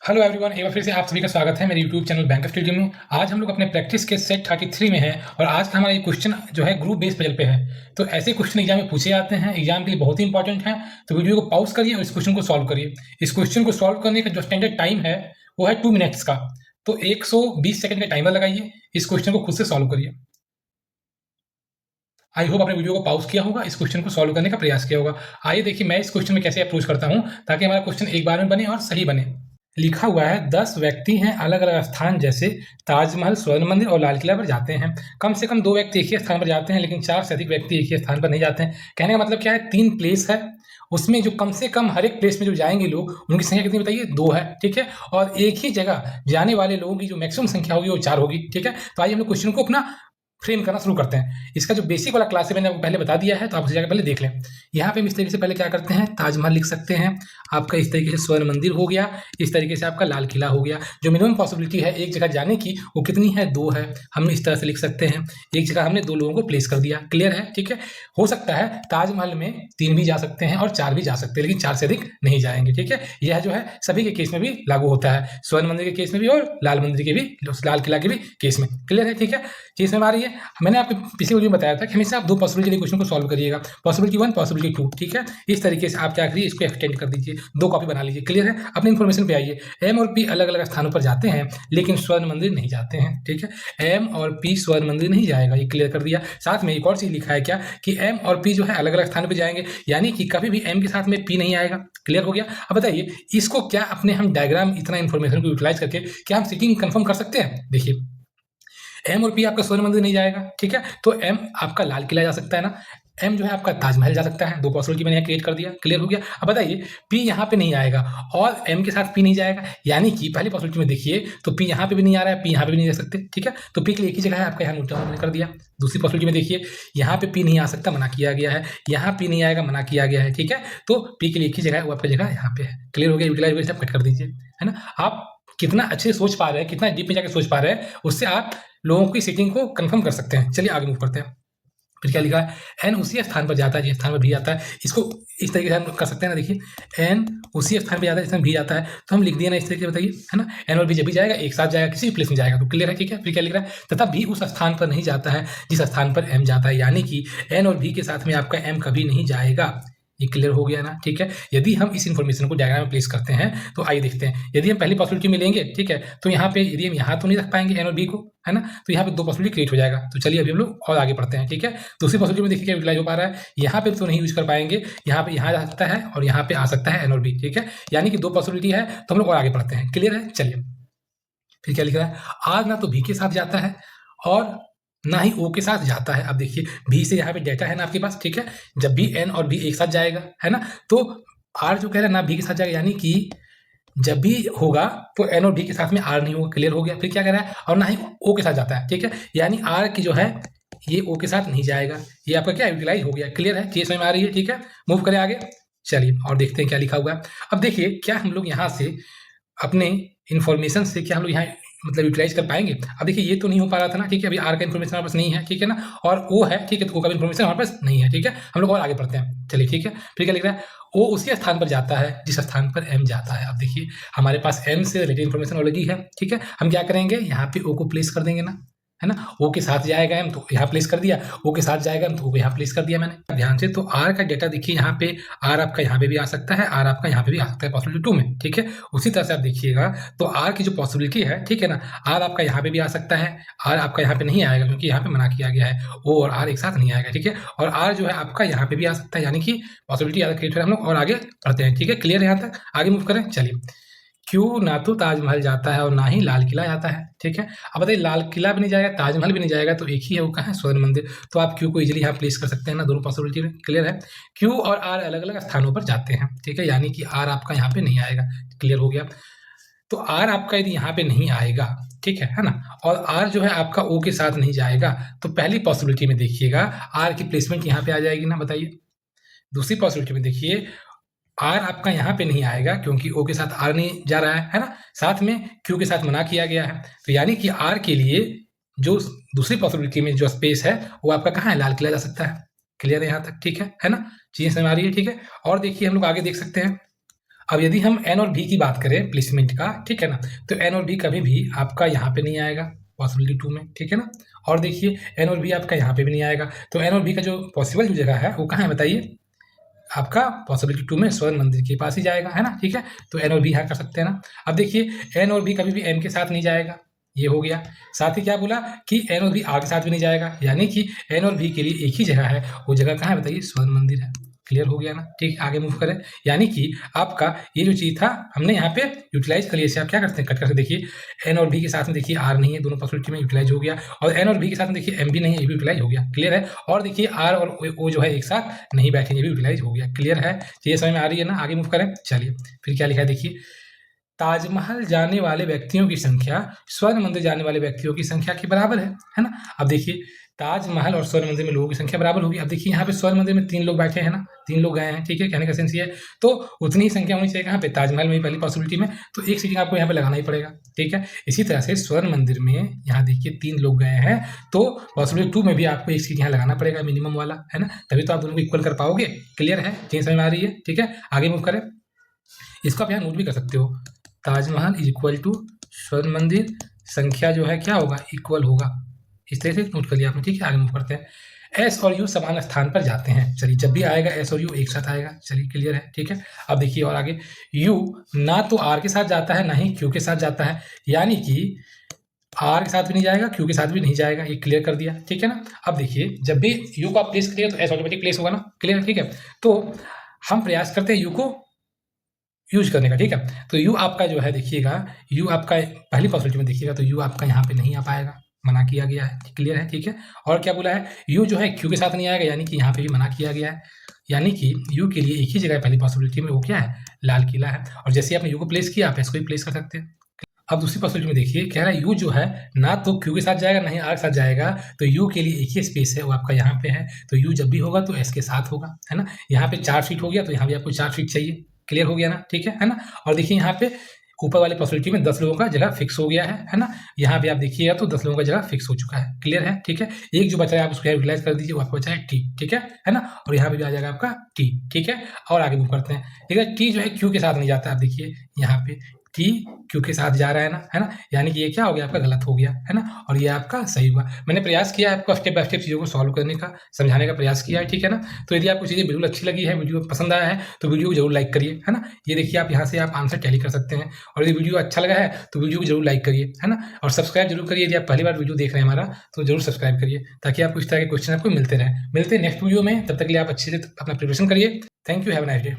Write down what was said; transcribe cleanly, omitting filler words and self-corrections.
Hello everyone, एक बार फिर से आप सभी का स्वागत है मेरे यूट्यूब चैनल बैंक स्टडी में। आज हम लोग अपने प्रैक्टिस के सेट 33 में हैं और आज का हमारा ये क्वेश्चन जो है ग्रुप बेस्ड पजल पे है। तो ऐसे क्वेश्चन एग्जाम में पूछे जाते हैं, एग्जाम के लिए बहुत ही इंपॉर्टेंट है। तो वीडियो को पॉज करिए और इस क्वेश्चन को सॉल्व करिए। इस क्वेश्चन को सॉल्व करने का जो स्टैंडर्ड टाइम है वो है 2 मिनट्स का। तो 120 सेकंड का टाइमर लगाइए, इस क्वेश्चन को खुद से सॉल्व करिए। आई होप आपने वीडियो को पॉज किया होगा, इस क्वेश्चन को सॉल्व करने का प्रयास किया होगा। आइए देखिए मैं इस क्वेश्चन में कैसे अप्रोच करता हूँ ताकि हमारा क्वेश्चन एक बार में बने और सही बने। लिखा हुआ है 10 व्यक्ति हैं अलग अलग स्थान जैसे ताजमहल, स्वर्ण मंदिर और लाल किला पर जाते हैं। कम से कम 2 व्यक्ति एक ही स्थान पर जाते हैं लेकिन 4 से अधिक व्यक्ति एक ही स्थान पर नहीं जाते हैं। कहने का मतलब क्या है, 3 प्लेस है, उसमें जो कम से कम हर एक प्लेस में जो जाएंगे लोग उनकी संख्या कितनी बताइए, 2 है। ठीक है, और एक ही जगह जाने वाले लोगों की जो मैक्सिमम संख्या होगी वो 4 होगी। ठीक है, तो आइए हम लोग क्वेश्चन को अपना फ्रेम करना शुरू करते हैं। इसका जो बेसिक वाला क्लास है मैंने आपको पहले बता दिया है, तो आप उसे जाकर पहले देख लें। यहाँ पे हम इस तरीके से पहले क्या करते हैं, ताजमहल लिख सकते हैं, आपका इस तरीके से स्वर्ण मंदिर हो गया, इस तरीके से आपका लाल किला हो गया। जो मिनिमम पॉसिबिलिटी है एक जगह जाने की वो कितनी है, 2 है। हम इस तरह से लिख सकते हैं, एक जगह हमने 2 लोगों को प्लेस कर दिया। क्लियर है? ठीक है, हो सकता है ताजमहल में 3 भी जा सकते हैं और 4 भी जा सकते हैं, लेकिन 4 से अधिक नहीं जाएंगे। ठीक है, यह जो है सभी के केस में भी लागू होता है, स्वर्ण मंदिर के केस में भी और लाल मंदिर के भी, लाल किला के भी केस में। क्लियर है? ठीक है, चीज में आ रही है। मैंने आपको पिछले वीडियो में बताया था कि हमेशा आप 2 पॉसिबिलिटी के क्वेश्चन को सॉल्व करिएगा, पॉसिबिलिटी 1, पॉसिबिलिटी 2। ठीक है, इस तरीके से आप क्या करिए, इसको एक्सटेंड कर दीजिए, 2 कॉपी बना लीजिए। क्लियर है? अपने इन्फॉर्मेशन पे आइए। एम और पी अलग अलग स्थानों पर जाते हैं लेकिन स्वर्ण मंदिर नहीं जाते हैं। ठीक है, एम और पी स्वर्ण मंदिर नहीं जाएगा, ये क्लियर कर दिया। साथ में एक और चीज लिखा है क्या, कि एम और पी जो है अलग अलग स्थानों पर जाएंगे, यानी कि कभी भी एम के साथ में पी नहीं आएगा। क्लियर हो गया? अब बताइए इसको क्या अपने हम डायग्राम, इतना इन्फॉर्मेशन को यूटिलाइज करके क्या हम सिटिंग कंफर्म कर सकते हैं? देखिए एम और पी आपका स्वर्ण मंदिर नहीं जाएगा। ठीक है, तो एम आपका लाल किला जा सकता है ना, एम जो है आपका ताजमहल जा सकता है। 2 पॉसिबिलिटी मैंने यहाँ क्रिएट कर दिया। क्लियर हो गया? अब बताइए पी यहाँ पे नहीं आएगा और एम के साथ पी नहीं जाएगा, यानी कि पहली पॉसिबिलिटी में देखिए तो पी यहाँ पे भी नहीं आ रहा है, पी यहाँ पे भी नहीं जा सकते। ठीक है, तो पी के लिए एक ही जगह है, आपका यहाँ नोट डाउन मैंने कर दिया। दूसरी पॉसिबिलिटी में देखिए यहाँ पे पी नहीं आ सकता, मना किया गया है, यहाँ पी नहीं आएगा, मना किया गया है। ठीक है, तो पी के लिए एक ही जगह है, वो आपकी जगह यहाँ पे है। क्लियर हो गया? यूटिलाइज आप कट कर दीजिए, है ना। आप कितना अच्छे से सोच पा रहे हैं, कितना डीप में जाकर सोच पा रहे हैं, उससे आप लोगों की सीटिंग को कंफर्म कर सकते हैं। चलिए आगे मूव करते हैं। फिर क्या लिखा है, एन उसी स्थान पर जाता है जिस स्थान पर भी जाता है। इसको इस तरीके से हम कर सकते हैं ना, देखिए एन उसी स्थान पर जाता है जिस स्थान भी जाता है, तो हम लिख दिए ना इस तरीके से, बताइए, है ना। एन और बी जब भी जाएगा एक साथ जाएगा, किसी भी प्लेस में जाएगा, तो क्लियर है? ठीक है, फिर क्या लिख रहा है, तथा भी उस स्थान पर नहीं जाता है जिस स्थान पर एम जाता है, यानी कि एन और बी के साथ में आपका एम कभी नहीं जाएगा। ये क्लियर हो गया ना। ठीक है, यदि हम इस इन्फॉर्मेशन को डायग्राम में प्लेस करते हैं तो आइए देखते हैं। यदि हम पहली पॉसिबिलिटी में लेंगे, ठीक है, तो यहाँ पे यदि हम यहाँ तो नहीं रख पाएंगे एन और बी को, है ना, तो यहाँ पे 2 पॉसिबिलिटी क्रिएट हो जाएगा। तो चलिए अभी हम लोग और आगे पढ़ते हैं। ठीक है, दूसरी पॉसिबिलिटी में देखिए क्या यूटिलाइज हो पा रहा है, यहाँ पे तो नहीं यूज कर पाएंगे, यहाँ पे यहाँ जा सकता है और यहाँ पे आ सकता है एन और बी। ठीक है, यानी कि 2 पॉसिबिलिटी है, तो हम लोग और आगे पढ़ते हैं। क्लियर है? चलिए फिर क्या लिख रहा है, आज ना तो भी के साथ जाता है और ना ही ओ के साथ जाता है। अब देखिए भी से यहाँ पे डेटा है ना आपके पास। ठीक है, जब भी एन और बी एक साथ जाएगा, है ना, तो आर जो कह रहा है ना भी के साथ जाएगा, यानी कि जब भी होगा तो एन और बी के साथ में आर नहीं होगा। क्लियर हो गया? फिर क्या कह रहा है, और ना ही ओ के साथ जाता है। ठीक है, यानी आर की जो है ये ओ के साथ नहीं जाएगा। ये आपका क्या यूटिलाइज हो गया। क्लियर है? चीज समझ में आ रही है? ठीक है, मूव करें आगे। चलिए और देखते हैं क्या लिखा हुआ है। अब देखिए क्या हम लोग यहाँ से अपने इन्फॉर्मेशन से क्या हम लोग यहाँ मतलब यूटिलाइज कर पाएंगे। अब देखिए ये तो नहीं हो पा रहा था ना। ठीक है, अभी आर का इन्फॉर्मेशन हमारे पास नहीं है, ठीक है ना, और ओ है, ठीक है, तो ओ का इन्फॉर्मेशन हमारे पास नहीं है। ठीक है, हम लोग और आगे पढ़ते हैं। चलिए ठीक है, फिर क्या लिख रहा है, ओ उसी स्थान पर जाता है जिस स्थान पर एम जाता है। अब देखिए हमारे पास एम से रिलेटेड इन्फॉर्मेशन ऑलरेडी है। ठीक है, हम क्या करेंगे, यहाँ पे ओ को प्लेस कर देंगे ना, है ना, ओ के साथ जाएगा एम तो यहाँ प्लेस कर दिया, ओ के साथ जाएगा एम तो ओ को यहाँ प्लेस कर दिया मैंने। ध्यान से, तो आर का डेटा देखिए यहाँ पे, आर आपका यहाँ पे भी आ सकता है, आर आपका यहाँ पे भी आ सकता है पॉसिबिलिटी 2 में। ठीक है, उसी तरह से आप देखिएगा तो आर की जो पॉसिबिलिटी है, ठीक है ना, आर आपका यहाँ पे भी आ सकता है, आर आपका यहाँ पे नहीं आएगा क्योंकि यहाँ पे मना किया गया है, ओ और आर एक साथ नहीं आएगा। ठीक है, और आर जो है आपका यहाँ पे भी आ सकता है, यानी कि पॉसिबिलिटी ज़्यादा क्रिएट हो रहा है। हम लोग और आगे पढ़ते हैं। ठीक है, क्लियर है यहाँ तक? आगे मूव करें। चलिए, क्यों ना तो ताजमहल जाता है और ना ही लाल किला जाता है। ठीक है, अब बताइए लाल किला भी नहीं जाएगा, ताजमहल भी नहीं जाएगा, तो एक ही है, वो कहाँ है, स्वर्ण मंदिर। तो आप क्यू को इजीली यहाँ प्लेस कर सकते हैं ना, दोनों पॉसिबिलिटी में। क्लियर है? क्यू और आर अलग अलग स्थानों पर जाते हैं। ठीक है, यानी कि आर आपका यहाँ पे नहीं आएगा। क्लियर हो गया? तो आर आपका यदि यहाँ पे नहीं आएगा, ठीक है ना, और आर जो है आपका ओ के साथ नहीं जाएगा, तो पहली पॉसिबिलिटी में देखिएगा आर की प्लेसमेंट यहाँ पे आ जाएगी ना, बताइए। दूसरी पॉसिबिलिटी में देखिए आर आपका यहाँ पे नहीं आएगा क्योंकि ओ के साथ आर नहीं जा रहा है ना, साथ में क्यू के साथ मना किया गया है, तो यानी कि आर के लिए जो दूसरी पॉसिबिलिटी में जो स्पेस है वो आपका कहाँ है, लाल किला जा सकता है। क्लियर है यहाँ तक? ठीक है ना, चीजें समझ आ रही है? ठीक है, और देखिए हम लोग आगे देख सकते हैं। अब यदि हम एन और बी की बात करें प्लेसमेंट का, ठीक है ना, तो एन और बी कभी भी आपका यहाँ पे नहीं आएगा पॉसिबिलिटी 2 में, ठीक है ना। और देखिए एन और बी आपका यहाँ पे भी नहीं आएगा, तो एन और बी का जो पॉसिबल जो जगह है वो कहाँ है बताइए, आपका पॉसिबिलिटी 2 में स्वर्ण मंदिर के पास ही जाएगा, है ना, ठीक है। तो एन और बी यहाँ कर सकते हैं ना। अब देखिए एन और बी कभी भी एम के साथ नहीं जाएगा, ये हो गया। साथ ही क्या बोला कि एन और बी आर के साथ भी नहीं जाएगा, यानी कि एन और बी के लिए एक ही जगह है, वो जगह कहाँ है बताइए, स्वर्ण मंदिर है। क्लियर हो गया ना, ठीक। आगे मूव करें, यानी कि आपका ये जो चीज़ था हमने यहाँ पे यूटिलाइज कर लिया। इसे आप क्या करते हैं, कट करके देखिए, एन और बी के साथ में देखिए आर नहीं है, दोनों पॉसिबिलिटी में यूटिलाइज हो गया, और एन और बी के साथ में देखिए एम भी नहीं है, ये भी यूटिलाइज हो गया। क्लियर है। और देखिए आर और ओ जो है एक साथ नहीं बैठे, ये भी यूटिलाइज हो गया। क्लियर है, ये समझ में आ रही है ना। आगे मूव करें, चलिए फिर क्या लिखा है देखिए, ताजमहल जाने वाले व्यक्तियों की संख्या स्वर्ण मंदिर जाने वाले व्यक्तियों की संख्या के बराबर है ना। अब देखिए ताजमहल और स्वर्ण मंदिर में लोगों की संख्या बराबर होगी। अब देखिए यहाँ पे स्वर्ण मंदिर में 3 लोग बैठे हैं ना, 3 लोग गए हैं, ठीक है, कहने का सेंस ये है। तो उतनी ही संख्या होनी चाहिए कहाँ पे, ताजमहल में पहली पॉसिबिलिटी में, तो एक सीटिंग आपको यहाँ पे लगाना ही पड़ेगा, ठीक है। इसी तरह से स्वर्ण मंदिर में यहाँ देखिए 3 लोग गए हैं, तो पॉसिबिलिटी 2 में भी आपको एक सीट यहाँ लगाना पड़ेगा मिनिमम वाला, है ना, तभी तो आप दोनों को इक्वल कर पाओगे। क्लियर है, चीज समझ में आ रही है, ठीक है। आगे मूव करें, इसको आप यहाँ नोट भी कर सकते हो, ताजमहल इज इक्वल टू स्वर्ण मंदिर, संख्या जो है क्या होगा, इक्वल होगा। इस तरह से नोट कर लिया आपने, ठीक है। आगे मूव करते हैं, एस और यू समान स्थान पर जाते हैं। चलिए जब भी आएगा एस और यू एक साथ आएगा, चलिए क्लियर है, ठीक है। अब देखिए और आगे, यू ना तो आर के साथ जाता है ना ही क्यू के साथ जाता है, यानी कि आर के साथ भी नहीं जाएगा, क्यू के साथ भी नहीं जाएगा, ये क्लियर कर दिया, ठीक है ना। अब देखिए जब भी यू को आप प्लेस करिए तो एस ऑटोमेटिक प्लेस होगा ना, क्लियर, ठीक है। तो हम प्रयास करते हैं यू को यूज करने का, ठीक है। तो यू आपका जो है देखिएगा, यू आपका पहली पॉसिबिलिटी में देखिएगा तो यू आपका यहाँ पे नहीं आ पाएगा, मना किया गया है। क्लियर है, ठीक है। और क्या बोला है, यू जो है क्यू के साथ नहीं आएगा, यानी कि यहाँ पे भी मना किया गया है, यानी कि यू के लिए एक ही जगह पहली पॉसिबिलिटी में वो क्या है, लाल किला है। और जैसे आपने यू को प्लेस किया आप इसको भी प्लेस कर सकते हैं। अब दूसरी पॉसिबिलिटी में देखिए, कह रहा है यू जो है ना तो क्यू के साथ जाएगा ना ही आर के साथ जाएगा, तो यू के लिए एक ही स्पेस है, वो आपका यहाँ पे है, तो यू जब भी होगा तो एस के साथ होगा, है ना। यहाँ पे 4 फीट हो गया, तो यहाँ भी आपको 4 फीट चाहिए। क्लियर हो गया ना, ठीक है ना। और देखिए यहाँ पे ऊपर वाली पॉसिबिलिटी में 10 लोगों का जगह फिक्स हो गया है ना। यहाँ पे आप देखिएगा तो 10 लोगों का जगह फिक्स हो चुका है। क्लियर है, ठीक है। एक जो बचा है आप उसको यूटिलाइज कर दीजिए, वो आपको बचा है टी, ठीक है ना। और यहाँ पे भी आ जाएगा आपका टी, ठीक है। और आगे मूव करते हैं, ठीक है। टी जो है क्यू के साथ नहीं जाता, आप देखिए यहाँ पे टी क्यू के साथ जा रहा है ना, यानी कि ये क्या हो गया आपका, गलत हो गया, है ना। और ये आपका सही हुआ। मैंने प्रयास किया है आपको स्टेप बाय स्टेप चीज़ों को सॉल्व करने का, समझाने का प्रयास किया है, ठीक है ना। तो यदि आपको चीज़ें बिल्कुल अच्छी लगी है, वीडियो पसंद आया है, तो वीडियो को जरूर लाइक करिए, है ना। ये देखिए आप यहाँ से आप आंसर टैली कर सकते हैं। और यदि वीडियो अच्छा लगा है तो वीडियो को जरूर लाइक करिए, है ना। और सब्सक्राइब जरूर करिए, यदि आप पहली बार वीडियो देख रहे हैं हमारा तो जरूर सब्सक्राइब करिए, ताकि आपको इस तरह के क्वेश्चन आपको मिलते रहें। मिलते हैं नेक्स्ट वीडियो में, तब तक के लिए आप अच्छे से अपना प्रिपरेशन करिए। Thank you, have a nice day.